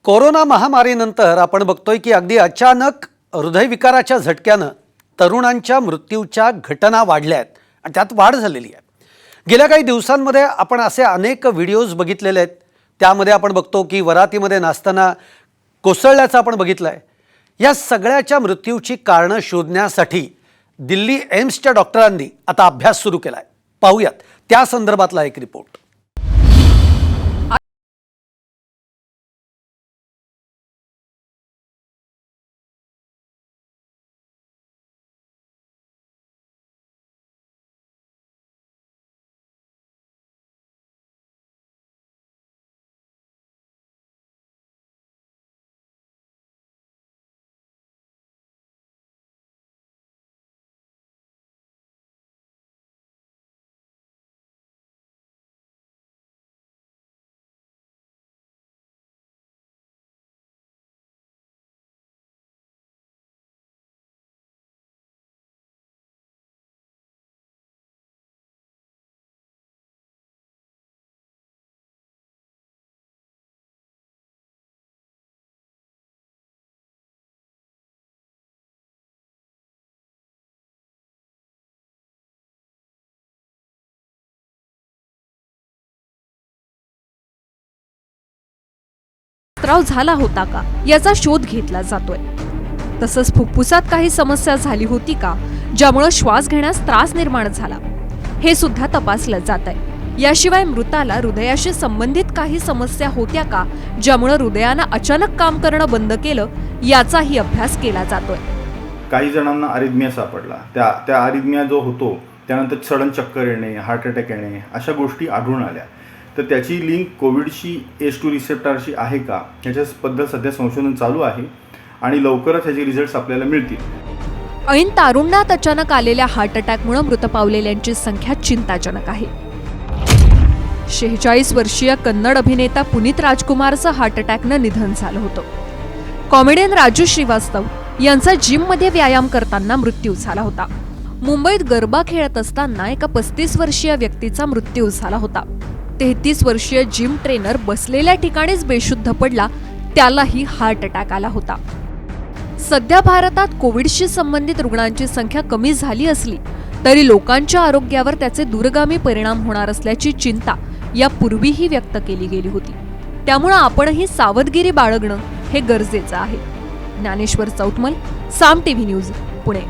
Corona महामारीनंतर आपण बघतोय की अगदी अचानक हृदयविकाराच्या झटक्यानं तरुणांच्या मृत्यूच्या घटना वाढल्या आहेत आणि त्यात वाढ झालेली आहे। गेल्या काही दिवसांमध्ये आपण असे अनेक व्हिडिओज बघितलेले आहेत। त्यामध्ये आपण बघतो की वरातीमध्ये नाचताना कोसळल्याचं आपण बघितलं आहे। या सगळ्याच्या मृत्यूची कारणं शोधण्यासाठी दिल्ली एम्सच्या डॉक्टरांनी आता अभ्यास सुरू केला आहे। पाहूयात त्या संदर्भातला एक रिपोर्ट। त्राव झाला होता का याचा शोध घेतला जातोय। तसंच फुफ्फुसात काही समस्या झाली होती का ज्यामुळे श्वास घेण्यास त्रास निर्माण झाला हे सुद्धा तपासलं जात आहे। याशिवाय मृताला हृदयाशी संबंधित काही समस्या होत्या का ज्यामुळे हृदयानं अचानक काम करणं बंद केलं याचाही अभ्यास केला जातोय। काही जणांना अरिथमिया सापडला, त्या अरिथमिया जो होतो त्यानंतर सडन चक्कर येणे, हार्ट अटॅक येणे अशा गोष्टी आढळून आल्या। तर त्याची लिंक कोविडशी H2 रिसेप्टरशी आहे का याच्याबद्दल सध्या संशोधन चालू आहे आणि लवकरच याचे रिझल्ट्स आपल्याला मिळतील। ऐन तारुण्यात अचानक आलेल्या हार्ट अटॅकमुळे मृत पावलेल्यांची संख्या चिंताजनक आहे। 46 वर्षीय कन्नड अभिनेता पुनीत राजकुमारचं हार्ट अटॅकनं निधन झालं होतं। कॉमेडियन राजू श्रीवास्तव यांचा जिममध्ये व्यायाम करताना मृत्यू झाला होता। मुंबईत गरबा खेळत असताना एका 35 वर्षीय व्यक्तीचा मृत्यू झाला होता। 33 वर्षीय जिम ट्रेनर बसलेल्या ठिकाणीच बेशुद्ध पडला, त्यालाही हार्ट अटॅक आला होता। सध्या भारतात कोविडशी संबंधित रुग्णांची संख्या कमी झाली असली तरी लोकांच्या आरोग्यावर त्याचे दूरगामी परिणाम होणार असल्याची चिंता यापूर्वीही व्यक्त केली गेली होती। त्यामुळे आपणही सावधगिरी बाळगणं हे गरजेचं आहे। ज्ञानेश्वर चौतमल, साम टीव्ही न्यूज, पुणे।